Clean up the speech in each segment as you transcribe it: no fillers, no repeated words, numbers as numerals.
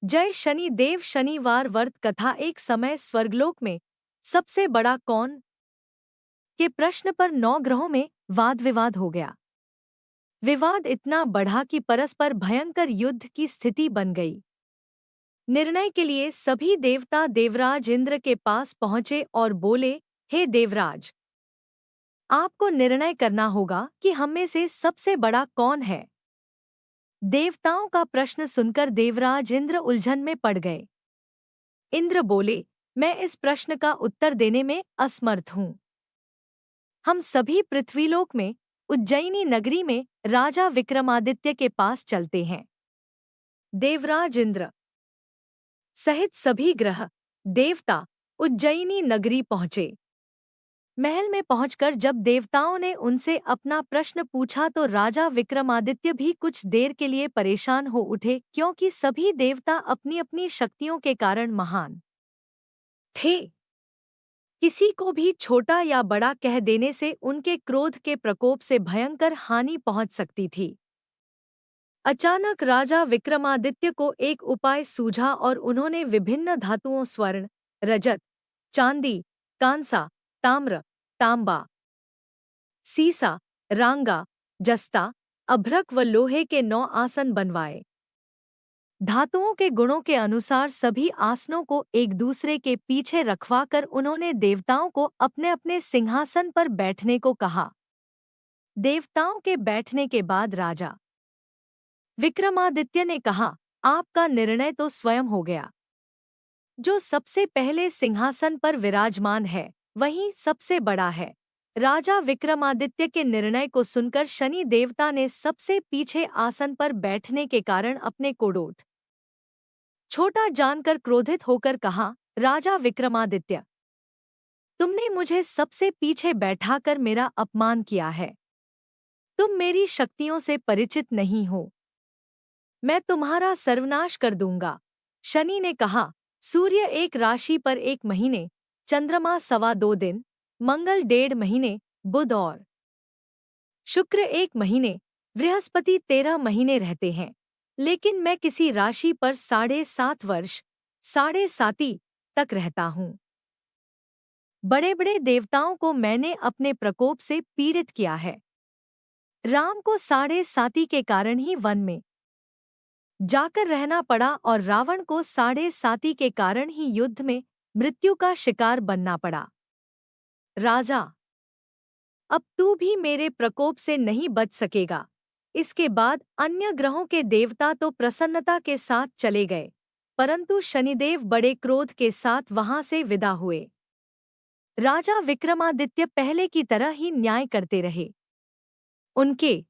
जय शनि देव। शनिवार व्रत कथा। एक समय स्वर्गलोक में सबसे बड़ा कौन के प्रश्न पर 9 ग्रहों में वाद विवाद हो गया। विवाद इतना बढ़ा कि परस्पर भयंकर युद्ध की स्थिति बन गई। निर्णय के लिए सभी देवता देवराज इंद्र के पास पहुंचे और बोले, हे देवराज, आपको निर्णय करना होगा कि हम में से सबसे बड़ा कौन है। देवताओं का प्रश्न सुनकर देवराज इंद्र उलझन में पड़ गए। इंद्र बोले, मैं इस प्रश्न का उत्तर देने में असमर्थ हूँ। हम सभी पृथ्वीलोक में उज्जयिनी नगरी में राजा विक्रमादित्य के पास चलते हैं। देवराज इंद्र सहित सभी ग्रह देवता उज्जयिनी नगरी पहुंचे। महल में पहुंचकर जब देवताओं ने उनसे अपना प्रश्न पूछा तो राजा विक्रमादित्य भी कुछ देर के लिए परेशान हो उठे, क्योंकि सभी देवता अपनी अपनी शक्तियों के कारण महान थे। किसी को भी छोटा या बड़ा कह देने से उनके क्रोध के प्रकोप से भयंकर हानि पहुंच सकती थी। अचानक राजा विक्रमादित्य को एक उपाय सूझा और उन्होंने विभिन्न धातुओं स्वर्ण, रजत, चांदी, कांसा, ताम्र, तांबा, सीसा, रांगा, जस्ता, अभ्रक व लोहे के 9 आसन बनवाए। धातुओं के गुणों के अनुसार सभी आसनों को एक दूसरे के पीछे रखवाकर उन्होंने देवताओं को अपने अपने सिंहासन पर बैठने को कहा। देवताओं के बैठने के बाद राजा विक्रमादित्य ने कहा, आपका निर्णय तो स्वयं हो गया। जो सबसे पहले सिंहासन पर विराजमान है वही सबसे बड़ा है। राजा विक्रमादित्य के निर्णय को सुनकर शनि देवता ने सबसे पीछे आसन पर बैठने के कारण अपने कोडोट छोटा जानकर क्रोधित होकर कहा, राजा विक्रमादित्य, तुमने मुझे सबसे पीछे बैठाकर मेरा अपमान किया है। तुम मेरी शक्तियों से परिचित नहीं हो। मैं तुम्हारा सर्वनाश कर दूंगा। शनि ने कहा, सूर्य एक राशि पर 1 महीने, चंद्रमा 2.25 दिन, मंगल 1.5 महीने, बुध और शुक्र 1 महीने, बृहस्पति 13 महीने रहते हैं, लेकिन मैं किसी राशि पर 7.5 वर्ष 7.5 तक रहता हूँ। बड़े बड़े देवताओं को मैंने अपने प्रकोप से पीड़ित किया है। राम को 7.5 के कारण ही वन में जाकर रहना पड़ा और रावण को 7.5 के कारण ही युद्ध में मृत्यु का शिकार बनना पड़ा। राजा, अब तू भी मेरे प्रकोप से नहीं बच सकेगा। इसके बाद अन्य ग्रहों के देवता तो प्रसन्नता के साथ चले गए, परंतु शनिदेव बड़े क्रोध के साथ वहां से विदा हुए। राजा विक्रमादित्य पहले की तरह ही न्याय करते रहे। उनके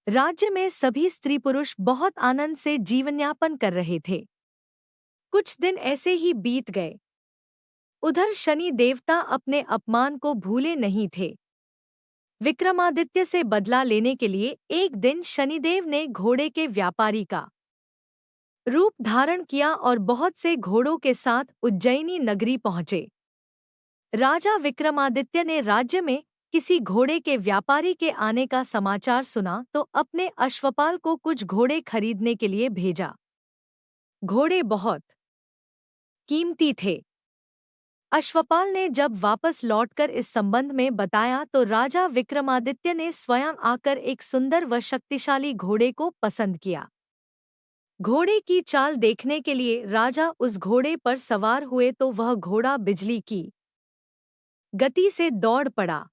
राज्य में सभी स्त्री पुरुष बहुत आनंद से जीवनयापन कर रहे थे। कुछ दिन ऐसे ही बीत गए। उधर शनि देवता अपने अपमान को भूले नहीं थे। विक्रमादित्य से बदला लेने के लिए एक दिन शनिदेव ने घोड़े के व्यापारी का रूप धारण किया और बहुत से घोड़ों के साथ उज्जयिनी नगरी पहुंचे। राजा विक्रमादित्य ने राज्य में किसी घोड़े के व्यापारी के आने का समाचार सुना तो अपने अश्वपाल को कुछ घोड़े खरीदने के लिए भेजा। घोड़े बहुत कीमती थे। अश्वपाल ने जब वापस लौटकर इस संबंध में बताया तो राजा विक्रमादित्य ने स्वयं आकर एक सुंदर व शक्तिशाली घोड़े को पसंद किया। घोड़े की चाल देखने के लिए राजा उस घोड़े पर सवार हुए तो वह घोड़ा बिजली की गति से दौड़ पड़ा।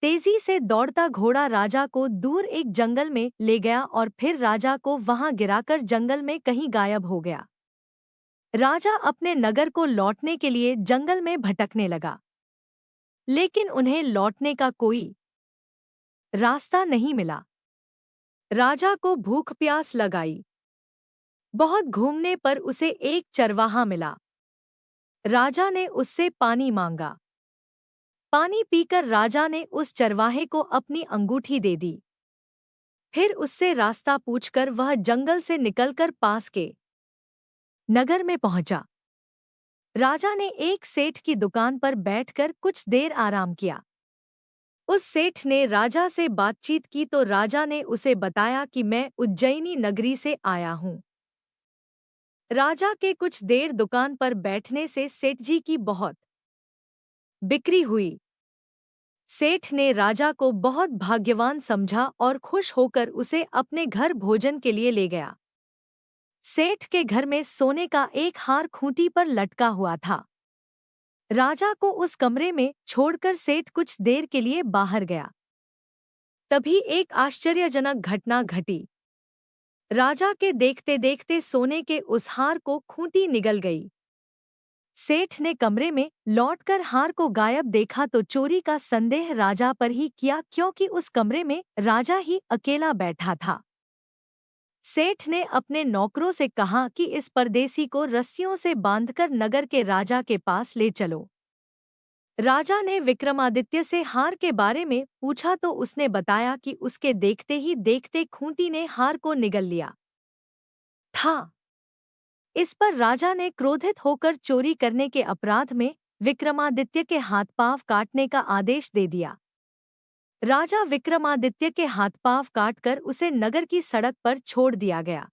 तेजी से दौड़ता घोड़ा राजा को दूर एक जंगल में ले गया और फिर राजा को वहां गिराकर जंगल में कहीं गायब हो गया। राजा अपने नगर को लौटने के लिए जंगल में भटकने लगा, लेकिन उन्हें लौटने का कोई रास्ता नहीं मिला। राजा को भूख प्यास लगाई। बहुत घूमने पर उसे एक चरवाहा मिला। राजा ने उससे पानी मांगा। पानी पीकर राजा ने उस चरवाहे को अपनी अंगूठी दे दी। फिर उससे रास्ता पूछकर वह जंगल से निकलकर पास के नगर में पहुंचा। राजा ने एक सेठ की दुकान पर बैठकर कुछ देर आराम किया। उस सेठ ने राजा से बातचीत की तो राजा ने उसे बताया कि मैं उज्जयिनी नगरी से आया हूँ। राजा के कुछ देर दुकान पर बैठने से सेठ जी की बहुत बिक्री हुई। सेठ ने राजा को बहुत भाग्यवान समझा और खुश होकर उसे अपने घर भोजन के लिए ले गया। सेठ के घर में सोने का एक हार खूंटी पर लटका हुआ था। राजा को उस कमरे में छोड़कर सेठ कुछ देर के लिए बाहर गया। तभी एक आश्चर्यजनक घटना घटी। राजा के देखते देखते सोने के उस हार को खूंटी निगल गई। सेठ ने कमरे में लौटकर हार को गायब देखा तो चोरी का संदेह राजा पर ही किया, क्योंकि उस कमरे में राजा ही अकेला बैठा था। सेठ ने अपने नौकरों से कहा कि इस परदेसी को रस्सियों से बांधकर नगर के राजा के पास ले चलो। राजा ने विक्रमादित्य से हार के बारे में पूछा तो उसने बताया कि उसके देखते ही देखते खूंटी ने हार को निगल लिया था। इस पर राजा ने क्रोधित होकर चोरी करने के अपराध में विक्रमादित्य के हाथ पांव काटने का आदेश दे दिया। राजा विक्रमादित्य के हाथ पांव काटकर उसे नगर की सड़क पर छोड़ दिया गया।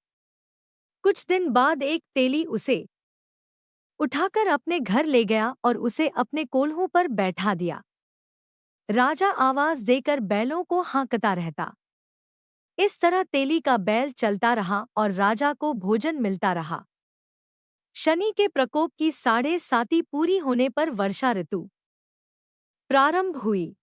कुछ दिन बाद एक तेली उसे उठाकर अपने घर ले गया और उसे अपने कोल्हू पर बैठा दिया। राजा आवाज देकर बैलों को हाँकता रहता। इस तरह तेली का बैल चलता रहा और राजा को भोजन मिलता रहा। शनि के प्रकोप की 7.5 पूरी होने पर वर्षा ऋतु प्रारंभ हुई।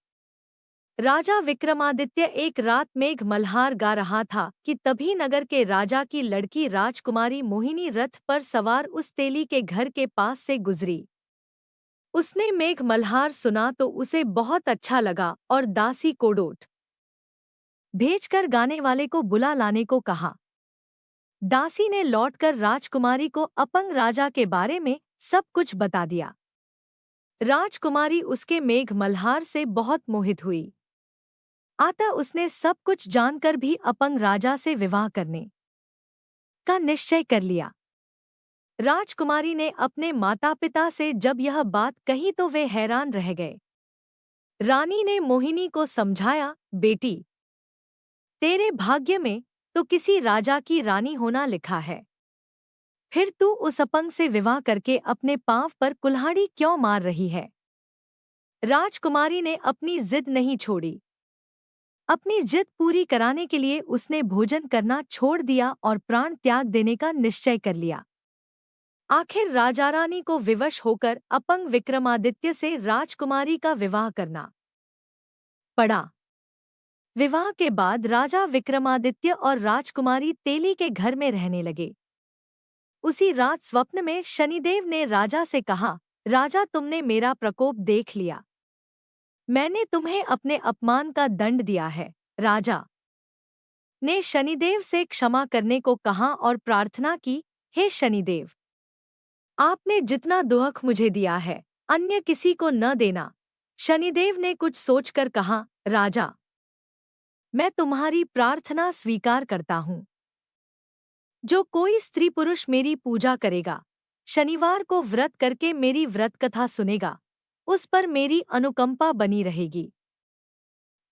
राजा विक्रमादित्य एक रात मेघ मल्हार गा रहा था कि तभी नगर के राजा की लड़की राजकुमारी मोहिनी रथ पर सवार उस तेली के घर के पास से गुजरी। उसने मेघ मल्हार सुना तो उसे बहुत अच्छा लगा और दासी को डोट भेजकर गाने वाले को बुला लाने को कहा। दासी ने लौटकर राजकुमारी को अपंग राजा के बारे में सब कुछ बता दिया। राजकुमारी उसके मेघ मल्हार से बहुत मोहित हुई। अतः उसने सब कुछ जानकर भी अपंग राजा से विवाह करने का निश्चय कर लिया। राजकुमारी ने अपने माता पिता से जब यह बात कही तो वे हैरान रह गए। रानी ने मोहिनी को समझाया, बेटी, तेरे भाग्य में तो किसी राजा की रानी होना लिखा है, फिर तू उस अपंग से विवाह करके अपने पांव पर कुल्हाड़ी क्यों मार रही है। राजकुमारी ने अपनी जिद नहीं छोड़ी। अपनी जिद पूरी कराने के लिए उसने भोजन करना छोड़ दिया और प्राण त्याग देने का निश्चय कर लिया। आखिर राजा रानी को विवश होकर अपंग विक्रमादित्य से राजकुमारी का विवाह करना पड़ा। विवाह के बाद राजा विक्रमादित्य और राजकुमारी तेली के घर में रहने लगे। उसी रात स्वप्न में शनिदेव ने राजा से कहा, राजा, तुमने मेरा प्रकोप देख लिया। मैंने तुम्हें अपने अपमान का दंड दिया है। राजा ने शनिदेव से क्षमा करने को कहा और प्रार्थना की, हे शनिदेव, आपने जितना दुख मुझे दिया है अन्य किसी को न देना। शनिदेव ने कुछ सोचकर कहा, राजा, मैं तुम्हारी प्रार्थना स्वीकार करता हूँ। जो कोई स्त्री पुरुष मेरी पूजा करेगा, शनिवार को व्रत करके मेरी व्रत कथा सुनेगा, उस पर मेरी अनुकंपा बनी रहेगी।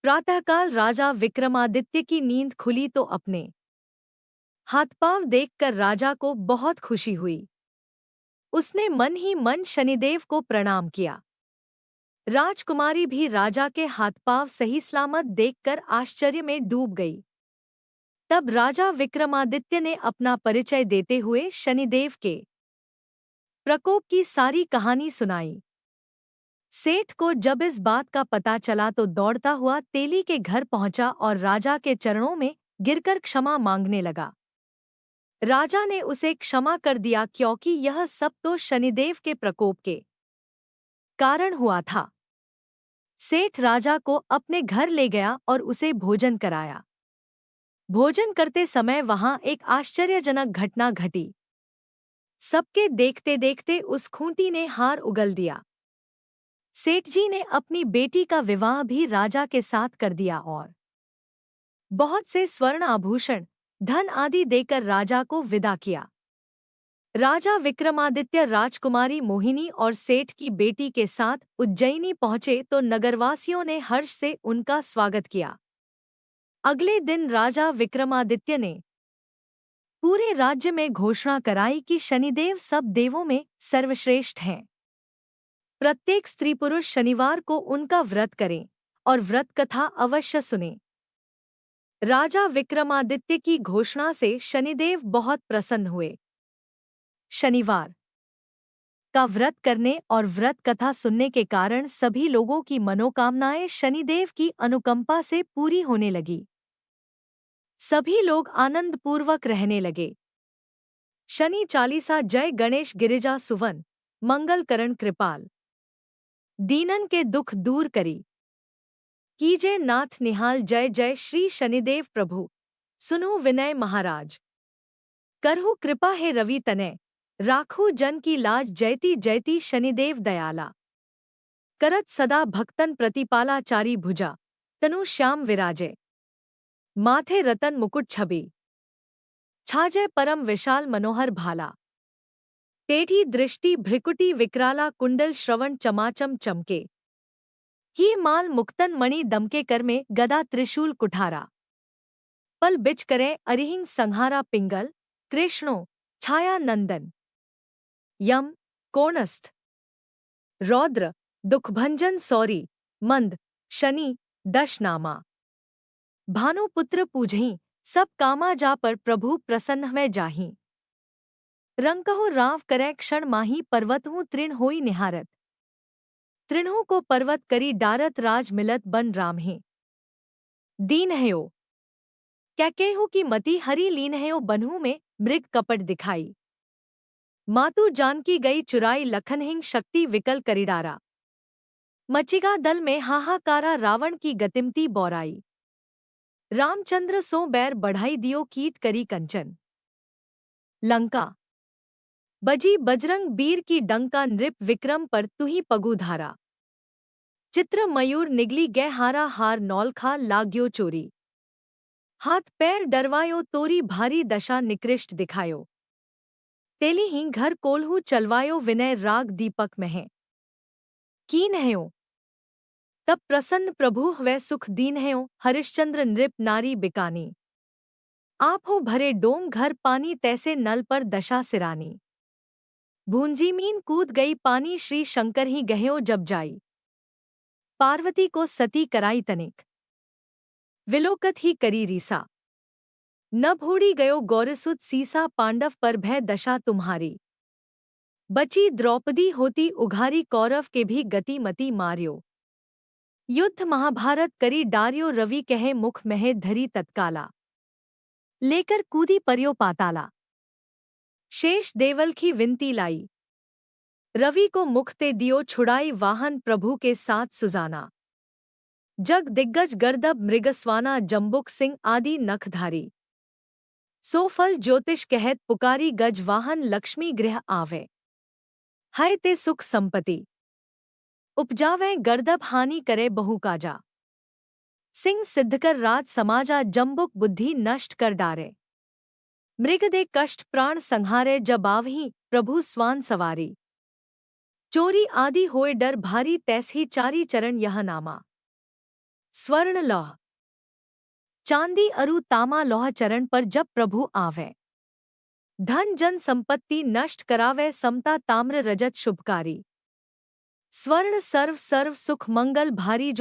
प्रातःकाल राजा विक्रमादित्य की नींद खुली तो अपने हाथ-पांव देखकर राजा को बहुत खुशी हुई। उसने मन ही मन शनिदेव को प्रणाम किया। राजकुमारी भी राजा के हाथ-पांव सही सलामत देखकर आश्चर्य में डूब गई। तब राजा विक्रमादित्य ने अपना परिचय देते हुए शनिदेव के प्रकोप की सारी कहानी सुनाई। सेठ को जब इस बात का पता चला तो दौड़ता हुआ तेली के घर पहुंचा और राजा के चरणों में गिरकर क्षमा मांगने लगा। राजा ने उसे क्षमा कर दिया, क्योंकि यह सब तो शनिदेव के प्रकोप के कारण हुआ था। सेठ राजा को अपने घर ले गया और उसे भोजन कराया। भोजन करते समय वहां एक आश्चर्यजनक घटना घटी। सबके देखते देखते उस खूंटी ने हार उगल दिया। सेठ जी ने अपनी बेटी का विवाह भी राजा के साथ कर दिया और बहुत से स्वर्ण आभूषण, धन आदि देकर राजा को विदा किया। राजा विक्रमादित्य राजकुमारी मोहिनी और सेठ की बेटी के साथ उज्जैनी पहुंचे तो नगरवासियों ने हर्ष से उनका स्वागत किया। अगले दिन राजा विक्रमादित्य ने पूरे राज्य में घोषणा कराई कि शनिदेव सब देवों में सर्वश्रेष्ठ हैं। प्रत्येक स्त्री पुरुष शनिवार को उनका व्रत करें और व्रत कथा अवश्य सुने। राजा विक्रमादित्य की घोषणा से शनिदेव बहुत प्रसन्न हुए। शनिवार का व्रत करने और व्रत कथा सुनने के कारण सभी लोगों की मनोकामनाएं शनिदेव की अनुकंपा से पूरी होने लगी। सभी लोग आनंदपूर्वक रहने लगे। शनि चालीसा। जय गणेश गिरिजा सुवन मंगल करण कृपाल, दीनन के दुख दूर करी, कीजे नाथ निहाल। जय जय श्री शनिदेव प्रभु, सुनो विनय महाराज, करहु कृपा है रवि तनय, राखो जन की लाज। जयति जयति शनिदेव दयाला, करत सदा भक्तन प्रतिपाला। चारी भुजा तनु श्याम विराजे, माथे रतन मुकुट छबी, छाजय परम विशाल मनोहर भाला। टेढ़ी दृष्टि भ्रिकुटी विकराला, कुंडल श्रवण चमाचम चमके, ही माल मुक्तन मणि दमके। कर में गदा त्रिशूल कुठारा, पल बिच करे अरिहिंग संहारा। पिंगल कृष्णो छाया नंदन, यम कोणस्थ रौद्र दुखभंजन। सौरी मंद शनि दशनामा, भानुपुत्र पूजहीं सब कामा। जा पर प्रभु प्रसन्न में जाहीं, रंकहो राव करे क्षण माही। पर्वत हूँ तृण होई निहारत, तृणों को पर्वत करी डारत। राज मिलत बन रामहे, दीन हयो कैकेहू की मति। हरि लीन हयो बनहू में मृग कपट दिखाई, मातु जानकी गई चुराई। लखनहिंग शक्ति विकल करिडारा, मचिगा दल में हाहाकारा। रावण की गतिमती बौराई, रामचंद्र सो बैर बढ़ाई। दियो कीट करी कंचन लंका, बजी बजरंग बीर की डंका। नृप विक्रम पर तुही पगुधारा, चित्र मयूर निगली गै हारा। हार नौलखा लाग्यो चोरी, हाथ पैर डरवायो। तोरी भारी दशा निकृष्ट दिखायो, तेली ही घर कोल्हू चलवायो। विनय राग दीपक मह कीन हयो, तब प्रसन्न प्रभु वै सुख दीन हयो। हरिश्चंद्र नृप नारी बिकानी, आप हो भरे डोम घर पानी। तैसे नल पर दशा सिरानी, भूंजी मीन कूद गई पानी। श्री शंकर ही गहयो जब जाई, पार्वती को सती कराई तनिक। विलोकत ही करी रीसा, न भूड़ी गयो गौरसुत सीसा। पांडव पर भय दशा तुम्हारी, बची द्रौपदी होती उघारी। कौरव के भी गति मति मार्यो, युद्ध महाभारत करी डार्यो। रवि कहे मुख मह धरी तत्काला, लेकर कूदी पर्यो पाताला। शेष देवल की विनती लाई, रवि को मुख ते दियो छुड़ाई। वाहन प्रभु के साथ सुजाना, जग दिग्गज गर्दब मृगस्वाना। जम्बुक सिंह आदि नखधारी, सोफल ज्योतिष कहत पुकारी। गज वाहन लक्ष्मी गृह आवे, हाय ते सुख संपत्ति। उपजावे गर्दब हानि करे बहु काजा, सिंह सिद्धकर राज समाजा। जम्बुक बुद्धि नष्ट कर डारे, मृग दे कष्ट प्राण संहारे। जब आवहीं प्रभु स्वान सवारी, चोरी आदि होए डर भारी। तैसही चारी चरण यह नामा, स्वर्ण लौह चांदी अरु तामा। लौह चरण पर जब प्रभु आवे, धन जन संपत्ति नष्ट करावे। समता ताम्र रजत शुभकारी, स्वर्ण सर्व सर्व सुख मंगल भारी।